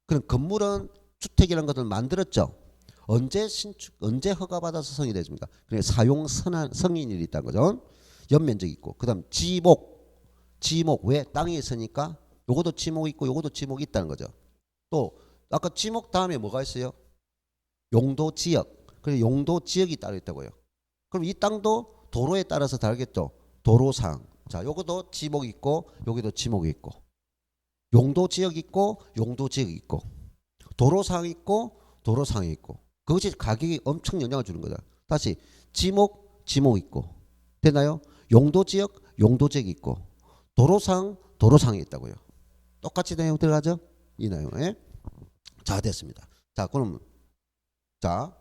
A: 그럼 건물은 주택이라는 것을 만들었죠. 언제 허가받아서 성이 됐습니까? 그러니까 사용 성인이 있다는 거죠. 연면적이 있고. 그 다음 지목 왜? 땅이 있으니까 요것도 지목이 있고 요것도 지목이 있다는 거죠. 또 아까 지목 다음에 뭐가 있어요? 용도 지역. 그래서 용도 지역이 따로 있다고요. 그럼 이 땅도 도로에 따라서 다르겠죠. 도로상. 자, 요것도 지목이 있고 여기도 지목이 있고 용도 지역 있고 용도 지역이 있고 도로상 있고 도로상이 있고 그것이 가격에 엄청 영향을 주는 거다. 다시 지목 있고 되나요? 용도 지역이 있고 도로상이 있다고요. 똑같이 내용 들어가죠? 이 내용에. 자, 됐습니다. 자, 그럼 자,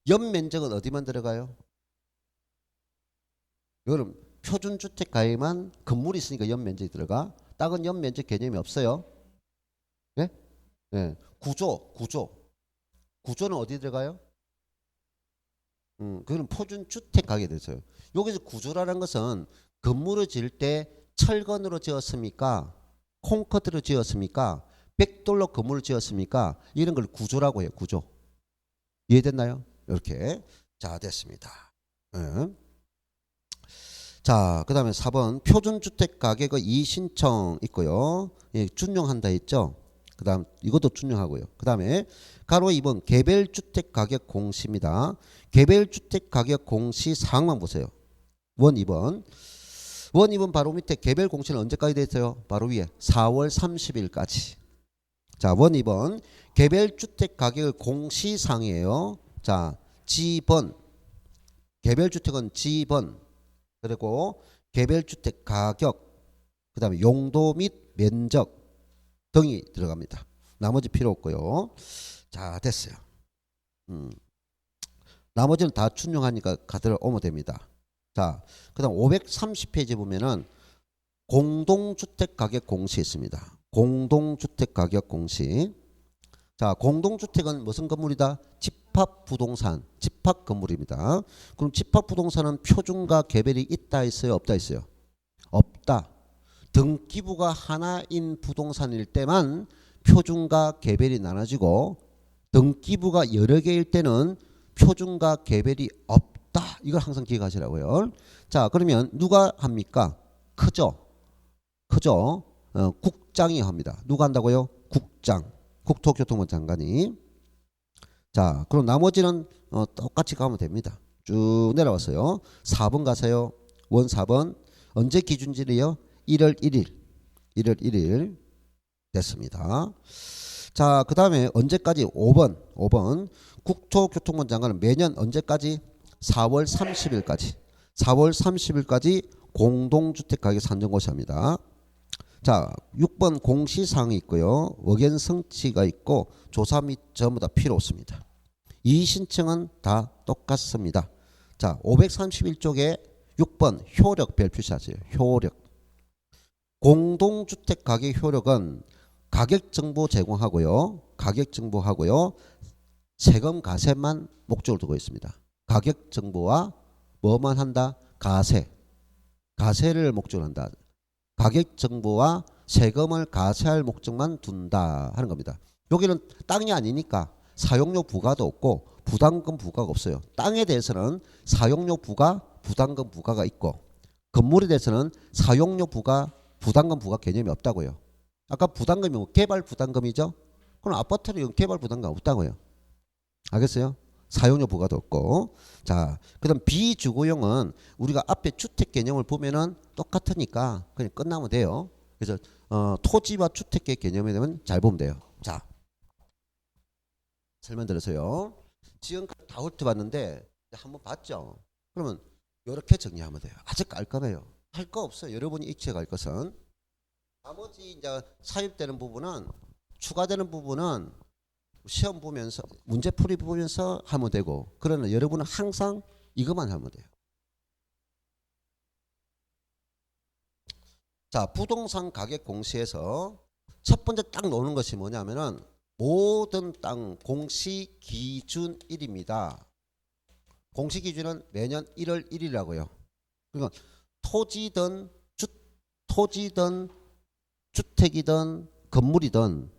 A: 연면적은 어디만 들어가요? 여러분 표준주택 가에만 건물이 있으니까 연면적이 들어가. 땅은 연면적 개념이 없어요. 네? 네. 구조는 어디 들어가요? 그건 표준주택 가격에 대해서요. 여기서 구조라는 것은 건물을 지을 때 철근으로 지었습니까? 콘크리트로 지었습니까? 백돌로 건물을 지었습니까? 이런 걸 구조라고 해요. 구조. 이해됐나요? 이렇게. 자, 됐습니다. 자, 그 다음에 4번 표준주택 가격의 이의신청 있고요. 예, 준용한다 했죠. 그 다음 이것도 준용하고요. 그 다음에 가로 2번 개별주택 가격 공시입니다. 개별주택 가격 공시 사항만 보세요. 2번 바로 밑에 개별 공시는 언제까지 돼 있어요? 바로 위에 4월 30일까지. 자, 2번 개별주택 가격의 공시사항이에요. 자, 지번 개별주택은 지번 그리고 개별주택 가격 그 다음에 용도 및 면적 등이 들어갑니다. 나머지 필요 없고요. 자, 됐어요. 나머지는 다 준용하니까 가들어 오면 됩니다. 자, 그 다음 530페이지 보면은 공동주택 가격 공시 있습니다. 공동주택 가격 공시. 자, 공동주택은 무슨 건물이다? 집합부동산, 집합건물입니다. 그럼 집합부동산은 표준과 개별이 있다 있어요? 없다 있어요? 없다. 등기부가 하나인 부동산일 때만 표준과 개별이 나눠지고 등기부가 여러 개일 때는 표준과 개별이 없다. 이걸 항상 기억하시라고요. 자, 그러면 누가 합니까? 크죠? 국장이 합니다. 누가 한다고요? 국장. 국토교통부 장관이. 자, 그럼 나머지는 똑같이 가면 됩니다. 쭉 내려왔어요. 4번 가세요. 4번 언제 기준일이요? 1월 1일 됐습니다. 자, 그 다음에 언제까지? 5번 국토교통부 장관은 매년 언제까지? 4월 30일까지 공동주택 가격 산정 고시합니다. 자, 6번 공시사항이 있고요. 의견 성취가 있고 조사 및 전부 다 필요 없습니다. 이 신청은 다 똑같습니다. 자, 531쪽에 6번 효력 별 표시하세요. 효력. 공동주택 가격 효력은 가격 정보 제공하고요. 세금 가세만 목적으로 두고 있습니다. 가격 정보와 뭐만 한다? 가세를 목적으로 한다. 가격 정보와 세금을 가세할 목적만 둔다 하는 겁니다. 여기는 땅이 아니니까 사용료 부과도 없고 부담금 부과가 없어요. 땅에 대해서는 사용료 부과, 부담금 부과가 있고 건물에 대해서는 사용료 부과, 부담금 부과 개념이 없다고요. 아까 부담금이 뭐 개발 부담금이죠? 그럼 아파트는 개발 부담금 없다고요. 알겠어요? 사용료 부과도 없고. 자, 그다음 비주거용은 우리가 앞에 주택 개념을 보면은 똑같으니까 그냥 끝나면 돼요. 그래서 토지와 주택의 개념에 대한 잘 보면 돼요. 자, 설명드려서요. 지금까지 다 훑어봤는데 한번 봤죠? 그러면 이렇게 정리하면 돼요. 아주 깔끔해요. 할 거 없어요. 여러분이 익혀갈 것은. 나머지 이제 사입되는 부분은 추가되는 부분은 시험 보면서 문제풀이 보면서 하면 되고 그러나 여러분은 항상 이것만 하면 돼요. 자, 부동산 가격 공시에서 첫 번째 딱 놓는 것이 뭐냐면은 모든 땅 공시 기준일입니다. 공시 기준은 매년 1월 1일이라고요. 그러니까 토지든 주택이든 건물이든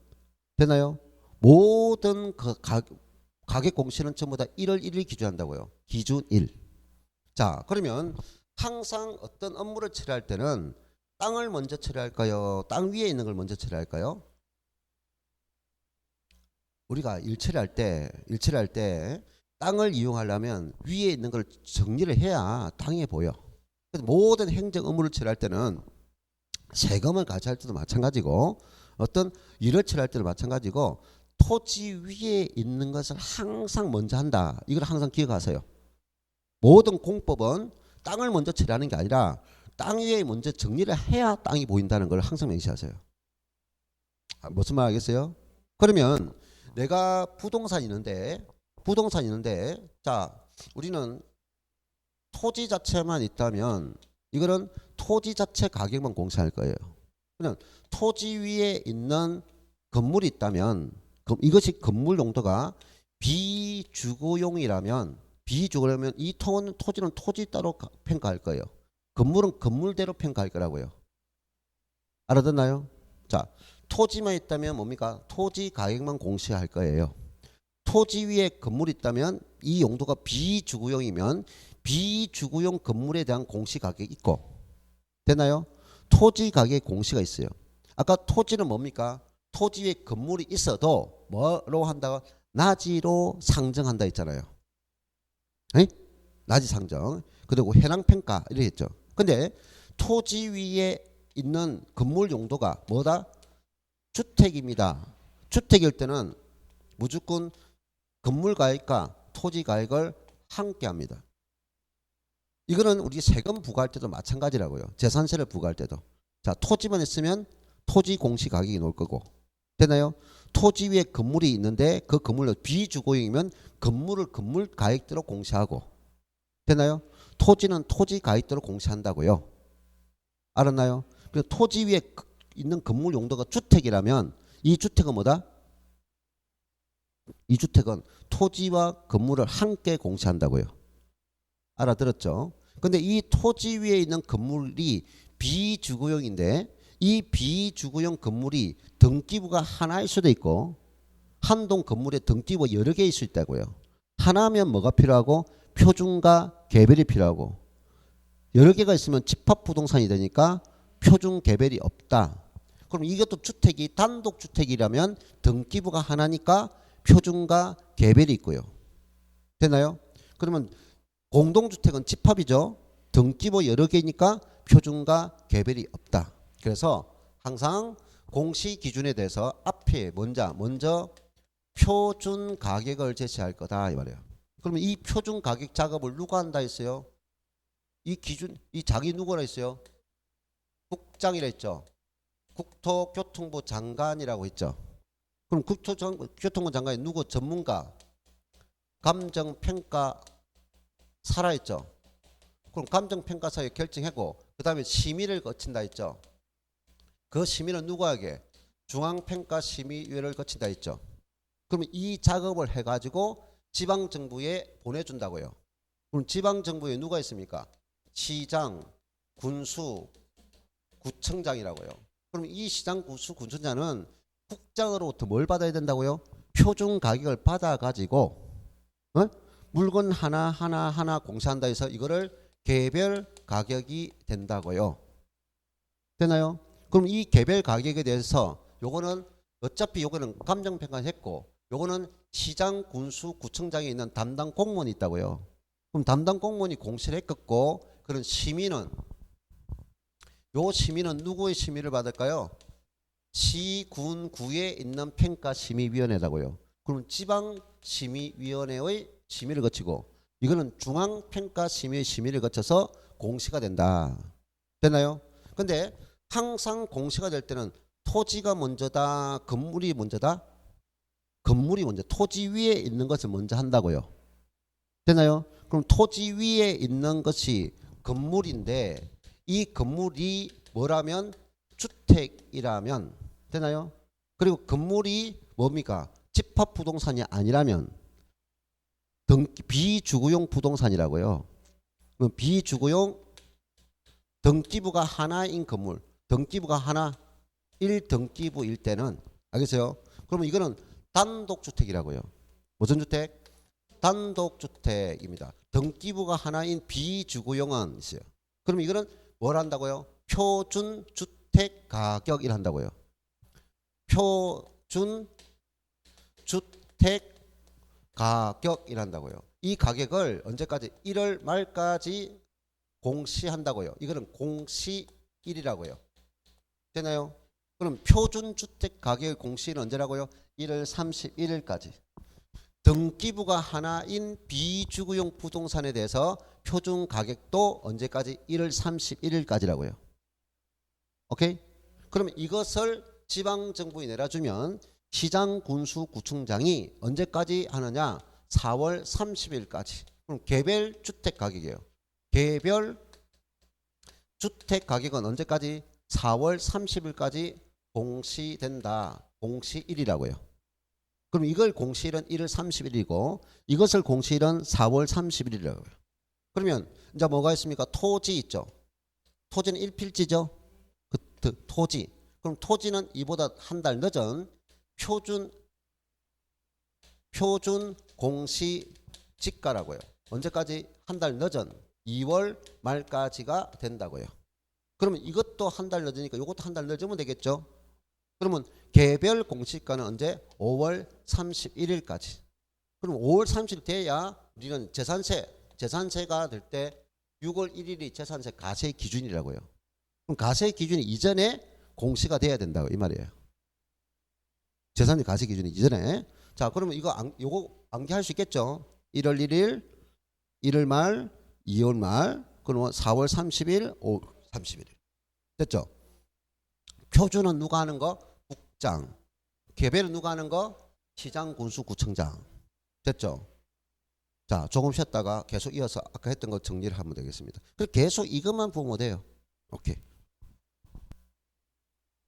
A: 되나요? 모든 그 가격 공시는 전부 다 1월 1일 기준한다고요. 기준일. 자, 그러면 항상 어떤 업무를 처리할 때는 땅을 먼저 처리할까요? 땅 위에 있는 걸 먼저 처리할까요? 우리가 일 처리할 때 땅을 이용하려면 위에 있는 걸 정리를 해야 땅에 보여. 그래서 모든 행정 업무를 처리할 때는 세금을 가져할 때도 마찬가지고 어떤 일을 처리할 때도 마찬가지고 토지 위에 있는 것을 항상 먼저 한다. 이걸 항상 기억하세요. 모든 공법은 땅을 먼저 처리하는 게 아니라 땅 위에 먼저 정리를 해야 땅이 보인다는 걸 항상 명시하세요. 무슨 말 알겠어요? 그러면 내가 부동산 있는데 자, 우리는 토지 자체만 있다면 이거는 토지 자체 가격만 공시할 거예요. 그냥 토지 위에 있는 건물이 있다면 그럼 이것이 건물 용도가 비주거용이라면 이 토지는 토지 따로 평가할 거예요. 건물은 건물대로 평가할 거라고요. 알아듣나요? 자, 토지만 있다면 뭡니까? 토지 가격만 공시할 거예요. 토지 위에 건물이 있다면 이 용도가 비주거용이면 비주거용 건물에 대한 공시 가격이 있고 되나요? 토지 가격 공시가 있어요. 아까 토지는 뭡니까? 토지 위에 건물이 있어도 뭐로 한다고? 나지로 상정한다 했잖아요. 에? 나지 상정. 그리고 해당평가 이렇게 했죠. 근데 토지 위에 있는 건물 용도가 뭐다? 주택입니다. 주택일 때는 무조건 건물 가액과 토지 가액을 함께 합니다. 이거는 우리 세금 부과할 때도 마찬가지라고요. 재산세를 부과할 때도. 자, 토지만 있으면 토지 공시 가격이 나올 거고. 되나요? 토지 위에 건물이 있는데 그 건물로 비주거용이면 건물을 건물 가액대로 공시하고. 되나요? 토지는 토지 가액대로 공시한다고요. 알았나요? 그래서 토지 위에 있는 건물 용도가 주택이라면 이 주택은 뭐다? 이 주택은 토지와 건물을 함께 공시한다고요. 알아들었죠? 근데 이 토지 위에 있는 건물이 비주거용인데 이 비주거용 건물이 등기부가 하나일 수도 있고 한 동 건물에 등기부가 여러 개일 수 있다고요. 하나면 뭐가 필요하고 표준과 개별이 필요하고 여러 개가 있으면 집합부동산이 되니까 표준 개별이 없다. 그럼 이것도 주택이 단독주택이라면 등기부가 하나니까 표준과 개별이 있고요. 되나요? 그러면 공동주택은 집합이죠. 등기부 여러 개니까 표준과 개별이 없다. 그래서 항상 공시 기준에 대해서 앞에 먼저 표준 가격을 제시할 거다 이 말이에요. 그러면 이 표준 가격 작업을 누가 한다 했어요? 이 기준 이 자기 누구라 했어요? 국장이라 했죠. 국토교통부 장관이라고 했죠. 그럼 국토교통부 장관이 누구 전문가 감정평가 사라 했죠. 그럼 감정평가사에 결정하고 그 다음에 심의를 거친다 했죠. 그 심의는 누구에게? 중앙평가심의위를 거친다 했죠. 그러면 이 작업을 해가지고 지방정부에 보내준다고요. 그럼 지방정부에 누가 있습니까? 시장, 군수, 구청장이라고요. 그럼 이 시장, 군수, 구청장은 국장으로부터 뭘 받아야 된다고요? 표준 가격을 받아가지고 물건 하나 공시한다 해서 이거를 개별 가격이 된다고요. 되나요? 그럼 이 개별 가격에 대해서 요거는 어차피 요거는 감정평가했고 요거는 시장, 군수, 구청장에 있는 담당 공무원이 있다고요. 그럼 담당 공무원이 공시를 했겠고 그런 심의는 요 심의는 누구의 심의를 받을까요? 시, 군, 구에 있는 평가심의위원회라고요. 그럼 지방심의위원회의 심의를 거치고 이거는 중앙평가심의의 심의를 거쳐서 공시가 된다. 됐나요? 근데 항상 공시가 될 때는 토지가 먼저다, 건물이 먼저다? 건물이 먼저, 토지 위에 있는 것을 먼저 한다고요. 되나요? 그럼 토지 위에 있는 것이 건물인데 이 건물이 뭐라면 주택이라면 되나요? 그리고 건물이 뭡니까? 집합부동산이 아니라면 비주거용 부동산이라고요. 비주거용 등기부가 하나인 건물, 등기부가 하나 1등기부일 때는 알겠어요? 그러면 이거는 단독주택이라고요. 무슨 주택? 단독주택입니다. 등기부가 하나인 비주거용은 있어요. 그럼 이거는 뭘 한다고요? 표준주택 가격을 한다고요. 표준주택 가격이란다고요. 이 가격을 언제까지? 1월 말까지 공시한다고요. 이거는 공시일이라고요. 되나요? 그럼 표준주택 가격 공시일은 언제라고요? 1월 31일까지. 등기부가 하나인 비주거용 부동산에 대해서 표준 가격도 언제까지? 1월 31일까지라고요. 오케이? 그럼 이것을 지방정부에 내려주면 시장, 군수, 구청장이 언제까지 하느냐? 4월 30일까지. 그럼 개별 주택 가격이에요. 개별 주택 가격은 언제까지? 4월 30일까지 공시된다. 공시일이라고요. 그럼 이걸 공시일은 1월 30일이고 이것을 공시일은 4월 30일이라고요. 그러면 이제 뭐가 있습니까? 토지 있죠. 토지는 일필지죠. 그 토지. 그럼 토지는 이보다 한 달 늦은 표준 공시 지가라고요. 언제까지? 한 달 늦은 2월 말까지가 된다고요. 그러면 이것도 한 달 늦으니까 이것도 한 달 늦으면 되겠죠. 그러면 개별 공시가는 언제? 5월 31일까지. 그럼 5월 30일 돼야 우리는 재산세가 될 때 6월 1일이 재산세 가세 기준이라고요. 그럼 가세 기준이 이전에 공시가 돼야 된다고 이 말이에요. 재산세 가세 기준이 이전에. 자, 그러면 요거 암기할 수 있겠죠? 1월 1일, 1월 말, 2월 말, 그러면 4월 30일, 5월 31일. 됐죠? 표준은 누가 하는 거? 국장. 개별은 누가 하는 거? 시장, 군수, 구청장. 됐죠? 자, 조금 쉬었다가 계속 이어서 아까 했던 거 정리를 하면 되겠습니다. 그래서 계속 이것만 보면 돼요. 오케이.